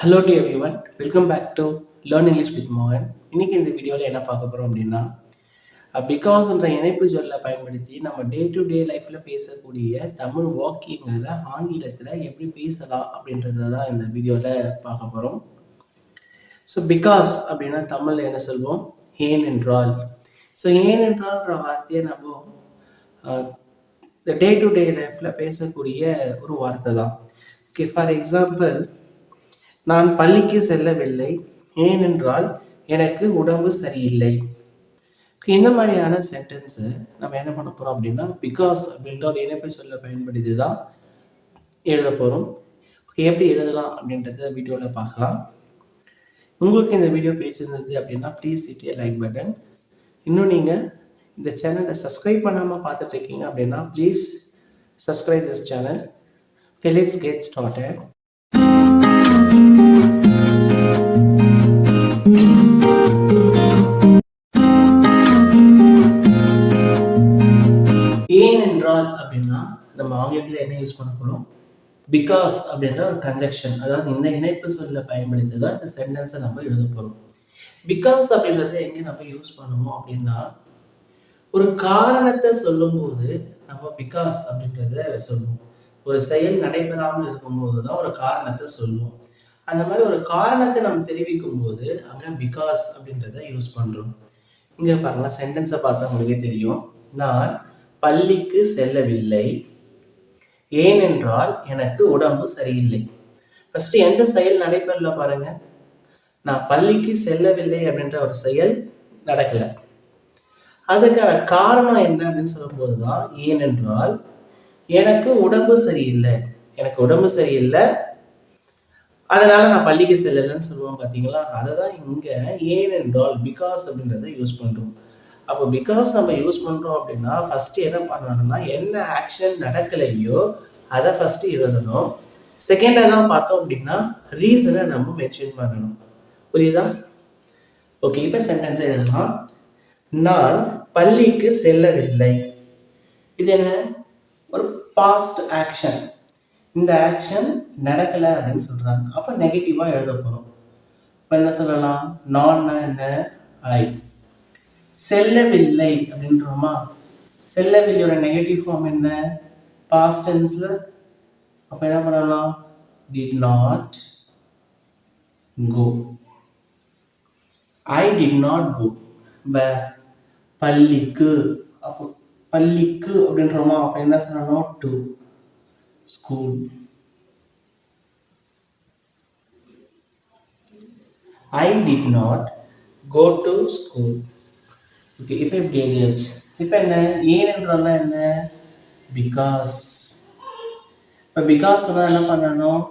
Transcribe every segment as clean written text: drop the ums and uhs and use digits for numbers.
Hello to everyone, welcome back to learn English with மோகன். இன்னைக்கு இந்த வீடியோவில் என்ன பார்க்க போகிறோம் அப்படின்னா, பிகாஸ்ன்ற இணைப்பு சொல்லை பயன்படுத்தி நம்ம டே டு டே லைஃப்பில் பேசக்கூடிய தமிழ் வாக்கியங்களை ஆங்கிலத்தில் எப்படி பேசலாம் அப்படின்றத தான் இந்த வீடியோவில் பார்க்க போகிறோம். ஸோ பிகாஸ் அப்படின்னா தமிழில் என்ன சொல்வோம்? ஏனென்றால். ஸோ ஏனென்றால்ன்ற வார்த்தையை நம்ம டே டு டே லைஃப்பில் பேசக்கூடிய ஒரு வார்த்தை தான். ஓகே, ஃபார் எக்ஸாம்பிள், நான் பள்ளிக்கு செல்லவில்லை ஏனென்றால் எனக்கு உடம்பு சரியில்லை. இந்த மாதிரியான சென்டென்ஸை நம்ம என்ன பண்ண போறோம் அப்படின்னா, பிகாஸ் அப்படின்ற ஒரு இணைப்பு சொல்ல பயன்படுத்தி தான் எழுத போறோம். எப்படி எழுதலாம் அப்படின்றத வீடியோவில் பார்க்கலாம். உங்களுக்கு இந்த வீடியோ பிடிச்சிருந்தது அப்படின்னா please hit a like button. இன்னும் நீங்கள் இந்த சேனலை சப்ஸ்கிரைப் பண்ணாமல் பார்த்துட்டு இருக்கீங்க அப்படின்னா please subscribe this channel. Okay, let's get started. ஏனென்றால் அப்படின்னா நம்ம ஆங்கிலத்தில் என்ன யூஸ் பண்ண போறோம்? பிகாஸ் அப்படின்ற ஒரு கன்ஜெக்ஷன், அதாவது இந்த இணைப்பு சொல்ல பயன்படுத்தி தான் இந்த சென்டென்ஸை நம்ம எழுத போறோம். பிகாஸ் அப்படின்றத எங்க நம்ம யூஸ் பண்ணுவோம் அப்படின்னா, ஒரு காரணத்தை சொல்லும்போது நம்ம பிகாஸ் அப்படின்றத சொல்லுவோம். ஒரு செயல் நடைபெறாமல் இருக்கும்போது தான் ஒரு காரணத்தை சொல்லுவோம். அந்த மாதிரி ஒரு காரணத்தை நம்ம தெரிவிக்கும் போது அங்க பிகாஸ் அப்படின்றத யூஸ் பண்றோம். இங்க பாருங்க, சென்டென்ஸை பார்த்தா உங்களுக்கே தெரியும். நான் பள்ளிக்கு செல்லவில்லை ஏனென்றால் எனக்கு உடம்பு சரியில்லை. ஃபர்ஸ்ட் எந்த செயல் நடைபெறல பாருங்க. நான் பள்ளிக்கு செல்லவில்லை அப்படின்ற ஒரு செயல் நடக்கல. அதுக்கான காரணம் என்ன அப்படின்னு சொல்லும் போதுதான் ஏனென்றால் எனக்கு உடம்பு சரியில்லை, எனக்கு உடம்பு சரியில்லை அதனால நான் பள்ளிக்கு செல்லலைன்னு சொல்லுவோம் பாத்தீங்களா. அததான் இங்க ஏனென்றால் பிகாஸ் அப்படின்றத யூஸ் பண்றோம். அப்போ பிகாஸ் நம்ம யூஸ் பண்றோம் அப்படின்னா ஃபர்ஸ்ட் என்ன பண்ணணும்னா, என்ன ஆக்ஷன் நடக்கலையோ அதை ஃபர்ஸ்ட் எழுதணும். செகண்டா தான் பார்த்தோம் அப்படின்னா ரீசனை நம்ம மென்ஷன் பண்ணணும். புரியுதா? ஓகே, இப்போ சென்டென்ஸ் எழுதலாம். நான் பள்ளிக்கு செல்லவில்லை. இது என்ன? ஒரு பாஸ்ட் ஆக்ஷன். இந்த ஆக்ஷன் நடக்கல அப்படின்னு சொல்றாங்க. அப்ப நெகட்டிவா எழுத போறோம். இப்ப என்ன சொல்லலாம்? நான் என்ன? ஐ. செல்லவில்லை அப்படின்றோமா? செல்லவில்லையோட நெகட்டிவ் ஃபார்ம் என்ன? பாஸ்ட் டென்ஸ்ல. அப்ப என்ன பண்ணலாம்? did not go. I did not go. பள்ளிக்கு. அப்போ பள்ளிக்கு அப்படின்றோமா? அப்ப என்ன சொல்லணும்? to school. I did not go to school. Okay, இப்போ இப்படி எழுதியாச்சு. இப்போ என்ன? ஏனென்றால் என்ன? பிகாஸ். இப்போ பிகாஸ் என்ன பண்ணணும்?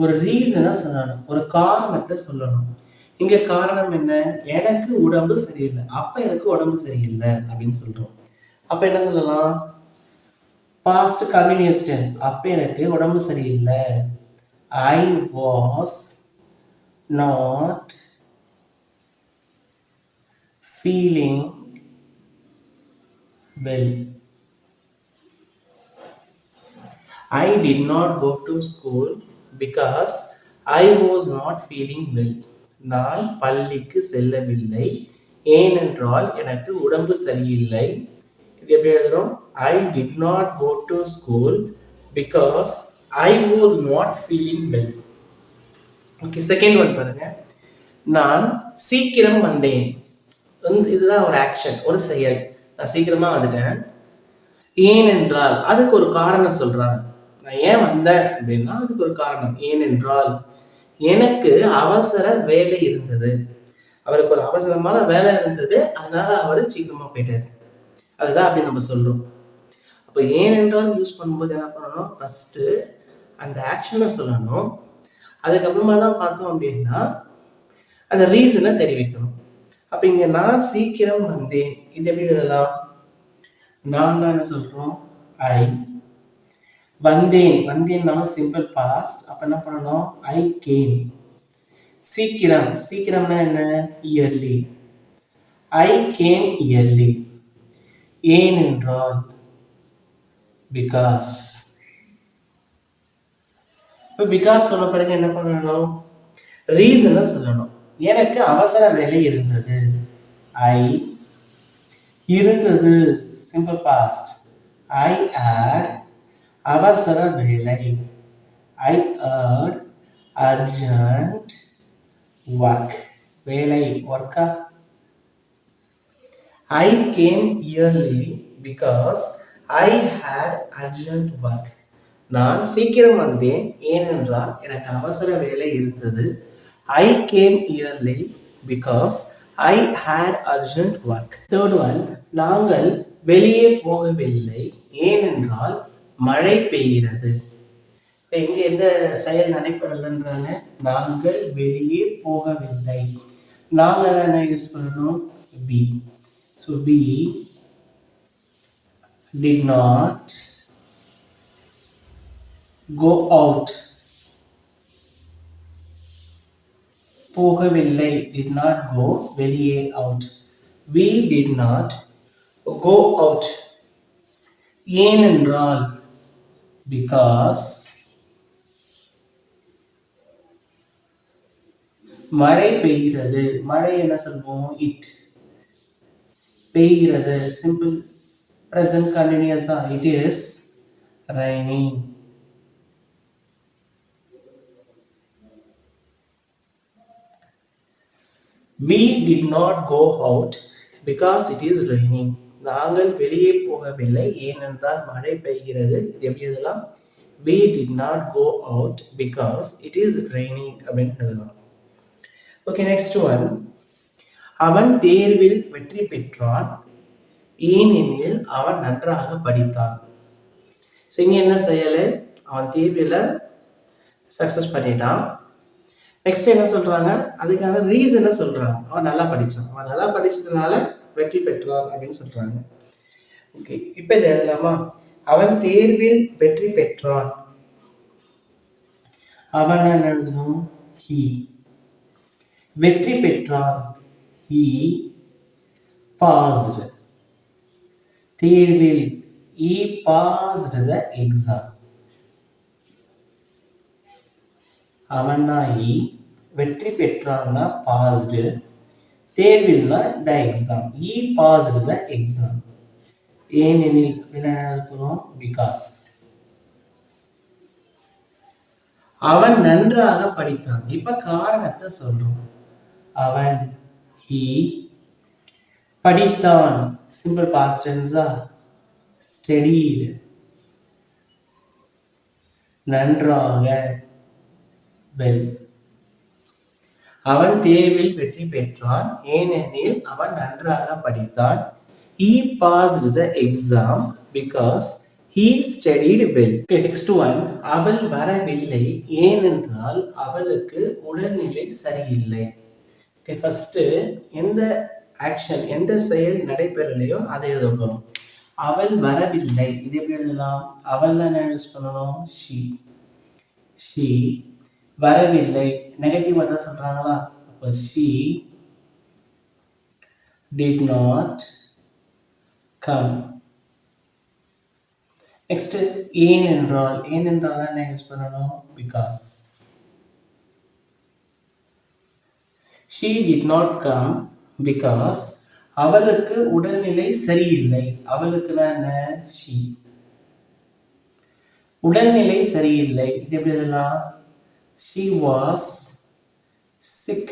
ஒரு ரீசனை சொல்லணும், ஒரு காரணத்தை சொல்லணும். இங்க காரணம் என்ன? எனக்கு உடம்பு சரியில்லை. அப்ப எனக்கு உடம்பு சரியில்லை அப்படின்னு சொல்றோம். அப்ப என்ன சொல்லலாம்? Past continuous tense. அப்ப எனக்கு உடம்பு சரியில்லை. I was not feeling well. I did not go to school because I was not feeling well. நான் பள்ளிக்கு செல்லவில்லை ஏனென்றால் எனக்கு உடம்பு சரியில்லை. இது எப்படி எழுதுறோம்? I did not go to school because I was not feeling well. Okay, second one பாருங்க. நான் சீக்கிரம் வந்தேன். இதுதான் ஒரு ஆக்ஷன், ஒரு செயல். நான் சீக்கிரமா வந்துட்டேன் ஏனென்றால் அதுக்கு ஒரு காரணம் சொல்றாங்க. நான் ஏன் வந்தேன் அப்படின்னா அதுக்கு ஒரு காரணம். ஏனென்றால் எனக்கு அவசர வேலை இருந்தது. அவருக்கு ஒரு அவசரமான வேலை இருந்தது, அதனால அவரு சீக்கிரமா போயிட்டாரு. அதுதான் அப்படி நம்ம சொல்றோம். அப்ப ஏனென்றால் யூஸ் பண்ணும்போது என்ன பண்ணணும்? ஃபர்ஸ்ட் அந்த ஆக்ஷனை சொல்லணும். அதுக்கப்புறமா தான் பார்த்தோம் அப்படின்னா அந்த ரீசனை தெரிவிக்கணும். அப்ப இங்க நான் சீக்கிரம் வந்தேன். இது எப்படி எழுதலாம்? நான் தான் என்ன சொல்றோம்? ஐ. வந்தேன், வந்தேன்னாலும் சிம்பிள் பாஸ்ட். அப்ப என்ன பண்ணணும்? I came. சீக்கிரம், சீக்கிரம்னா என்ன? இயர்லி. I came early. ஏனென்றால் பிகாஸ். இப்போ பிகாஸ் சொன்ன பிறகு என்ன பண்ணணும்? ரீசனை சொல்லணும். எனக்கு அவசர வேலை இருந்தது. ஐ இருந்தது சிம்பிள் பாஸ்ட். ஐ ஹேட் அவசர வேலை. ஐ ஹேட் அர்ஜென்ட் ஒர்க். வேலை ஒர்க்கா. I came early because I had urgent work. நான் சீக்கிரம் வந்தேன் ஏனென்றால் எனக்கு அவசர வேலை இருந்தது. I came early because I had urgent work. Third one, நாங்கள் வெளியே போகவில்லை ஏனென்றால் மழை பெய்கிறது. இங்க எந்த செயல் நடைபெறலன்றாங்க? நாங்கள் வெளியே போகவில்லை. நாங்கள் என்ன யூஸ் பண்ணணும்? be. So we did not go out. போகவில்லை did not go வெளியே out. We did not go out. ஏனென்றால் because மழை பெய்கிறது. மழை என்ன சொல்வோம்? it. பெய்கிறது simple present continuous. It is raining. We did not go out because it is raining. நாங்கள் வெளியே போகவில்லை ஏனென்றால் மழை பெய்கிறது. இது எப்படி எழுதலாம்? We did not go out because it is raining அப்படின்னு எழுதலாம். Okay, next one. அவன் தேர்வில் வெற்றி பெற்றான் ஏனெனில் அவன் நன்றாக படித்தான். இங்க என்ன செய்யலை? அவன் தேர்வில் சக்சஸ் பண்ணிட்டான். நெக்ஸ்ட் என்ன சொல்றாங்க? அதுக்கான ரீசனை சொல்றாங்க. அவன் நல்லா படிச்சான். அவன் நல்லா படிச்சதுனால வெற்றி பெற்றான் அப்படின்னு சொல்றாங்க. ஓகே, இப்ப இதை எழுதலாமா? அவன் தேர்வில் வெற்றி பெற்றான். அவன் என்ன எழுதணும்? he. வெற்றி பெற்றான். he passed. தேர்வில் he passed the exam. அவன்னா he, வெற்றி பெற்றான்னா passed, தேர்வில்னா the exam. he passed the exam. ஏனெனில் என்ன அர்த்தம்? because. அவன் நன்றாக படித்தான். இப்ப காரணத்தை சொல்றோம். அவன் he படித்தான் simple past tense. studied நன்றாக well. அவன் தேர்வில் வெற்றி பெற்றான் ஏனெனில் அவன் நன்றாக படித்தான். He passed the exam because he studied well. Okay, next one. அவள் வரவில்லை ஏனென்றால் அவளுக்கு உடல்நிலை சரியில்லை. Okay, first எந்த ஆக்ஷன், எந்த செயல் நடைபெறலையோ அதை எழுத போறோம். அவள் வரவில்லை, இது எப்படி எழுதலாம்? அவள் தான் யூஸ் பண்ணணும்? she வரவில்லை. நெகட்டிவா தான் சொல்றாங்களா? அப்போ she did not come. Next ஏனென்றால். ஏனென்றால் என்ன யூஸ் பண்ணணும்? because. she did not come because அவளுக்கு உடல்நிலை சரியில்லை. அவளுக்கு என்ன? she. உடல்நிலை சரியில்லை, இது எப்படி எழுதலாம்? she was sick.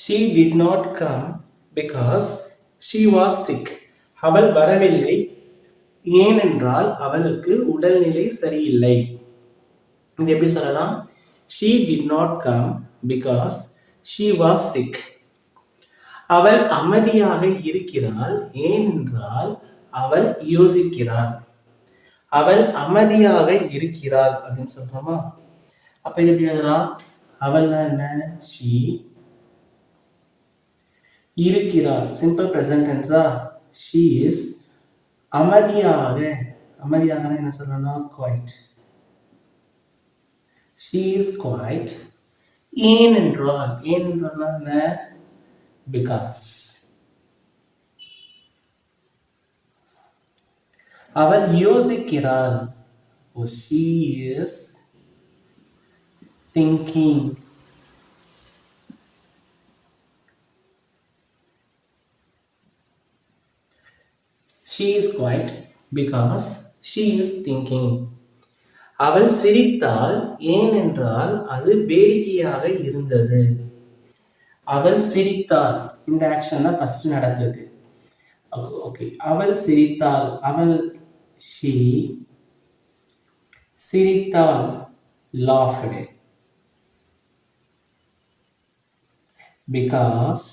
she did not come because she was sick. அவள் வரவில்லை ஏனென்றால் அவளுக்கு உடல்நிலை சரியில்லை. இது எப்படி சொல்லலாம்? she did not come because she was sick. அவள் அமைதியாக இருக்கிறாள் ஏனென்றால் அவள் யோசிக்கிறாள். அவள் அமைதியாக இருக்கிறாள் அப்படின்னு சொல்றோமா? அப்ப இது எப்படி எழுதலாம்? அவள் என்ன? she. இருக்கிறாள் சிம்பிள் பிரசன்ட் டென்ஸா? she is அமைதியாக. அமைதியாக என்ன சொல்லணும்? quiet. she is quiet. ஏனென்றால். ஏனென்றால் என்ன? because. அவள் யோசிக்கிறாள். she is thinking. She is quiet because she is thinking. அவள் சிரித்தாள் ஏனென்றால் அது வேடிக்கையாக இருந்தது. அவள் சிரித்தாள், இந்த ஆக்ஷன் தான் ஃபர்ஸ்ட் நடந்திருக்கு. ஓகே, அவள் சிரித்தாள், அவள் she சிரித்தாள் laughed because.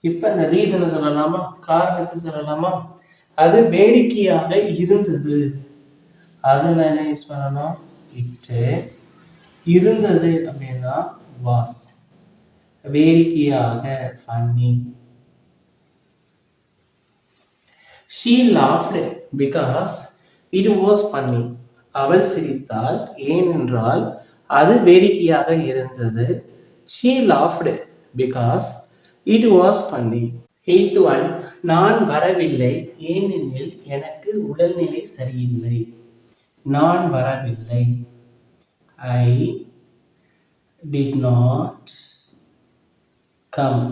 இப்ப அந்த ரீசனை சொல்லலாமா, காரணத்தை சொல்லலாமா? அது வேடிக்கையாக இருந்தது. அது நான் என்ன யூஸ் பண்ணணும், இட்டு. இருந்தது அப்படின்னா வாஸ். வேடிக்கையாக funny. She laughed because it was funny. அவள் சிரித்தாள் ஏனென்றால் அது வேடிக்கையாக இருந்தது. She laughed because it was funny. 8th one, நான் வரவில்லை ஏனெனில் எனக்கு உடல்நிலை சரியில்லை. நான் வரவில்லை. I did not come.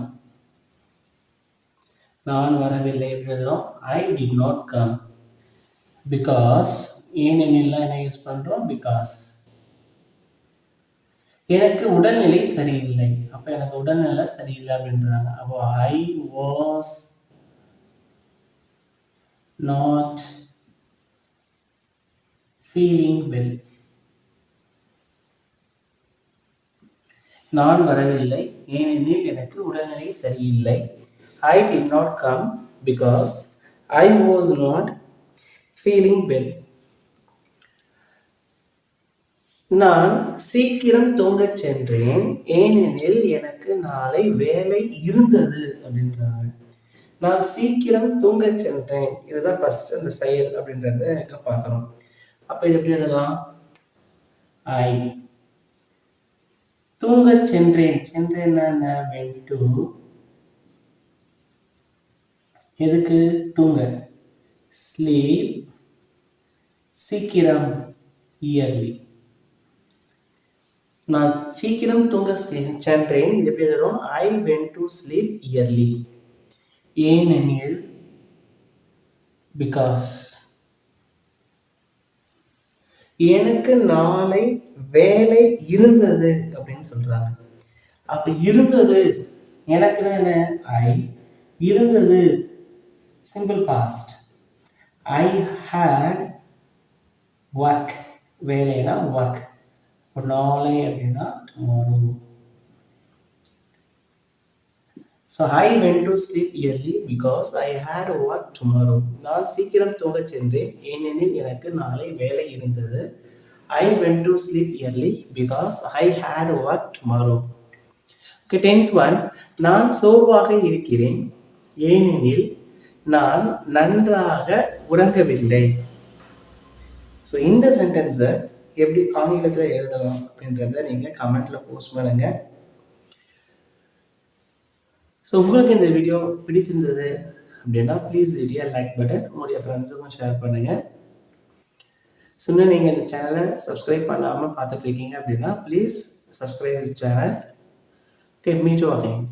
நான் வரவில்லை எழுதுறோம். I did not come because ஏனெனில் என்ன யூஸ் பண்றோம், because. எனக்கு உடல்நிலை சரியில்லை. அப்ப எனக்கு உடல்நிலை சரியில்லை அப்படின்றாங்க. அப்போ I was not feeling well. நான் வரவில்லை ஏனெனில் எனக்கு உடல்நிலை சரியில்லை. I did not come because I was not feeling well. நான் சீக்கிரம் தூங்கச் சென்றேன் ஏனெனில் எனக்கு நாளை வேலை இருந்தது அப்படின்றாங்க. நான் சீக்கிரம் தூங்கச் சென்றேன், இதுதான் ஃபர்ஸ்ட் அந்த செயல் அப்படின்றத எங்க பார்க்கணும். அப்ப இது எப்படி எழுதலாம், ஐ. தூங்கச் சென்றேன், சென்றேன்னா went to. எதுக்கு, தூங்க. ஸ்லீப், சீக்கிரம், இயர்லி. நான் சீக்கிரம் தூங்க சென்றேன், இது எப்படி எழுதுறோம், I went to sleep early. ஏனெனில், பிகாஸ். எனக்கு நாளை வேலை இருந்தது அப்படின்னு சொல்றாங்க. அப்ப இருந்தது எனக்கு என்ன, ஐ. இருந்தது simple past. I hate work, வேலைனா ஒர்க். நாளை அப்படின்னா tomorrow. So I went to sleep early because I had work tomorrow. நான் சீக்கிரம் தூங்கச் சென்றேன் ஏனெனில் எனக்கு நாளை வேலை இருந்தது. I went to sleep early because I had work tomorrow. Okay, 10th one, நான் சோர்வாக இருக்கிறேன் ஏனெனில் நான் நன்றாக உறங்கவில்லை. ஸோ இந்த சென்டென்ஸை எப்படி ஆங்கிலத்தில் எழுதலாம் அப்படின்றத நீங்கள் கமெண்ட்ல போஸ்ட் பண்ணுங்க. ஸோ உங்களுக்கு இந்த வீடியோ பிடிச்சிருந்தது அப்படின்னா ப்ளீஸ் லைக் பட்டன் உங்களுடைய ஃப்ரெண்ட்ஸுக்கும் ஷேர் பண்ணுங்க. ஸோ இன்னும் நீங்கள் இந்த சேனலை சப்ஸ்கிரைப் பண்ணாமல் பார்த்துட்டு இருக்கீங்க அப்படின்னா please subscribe this channel. Okay, meet you again.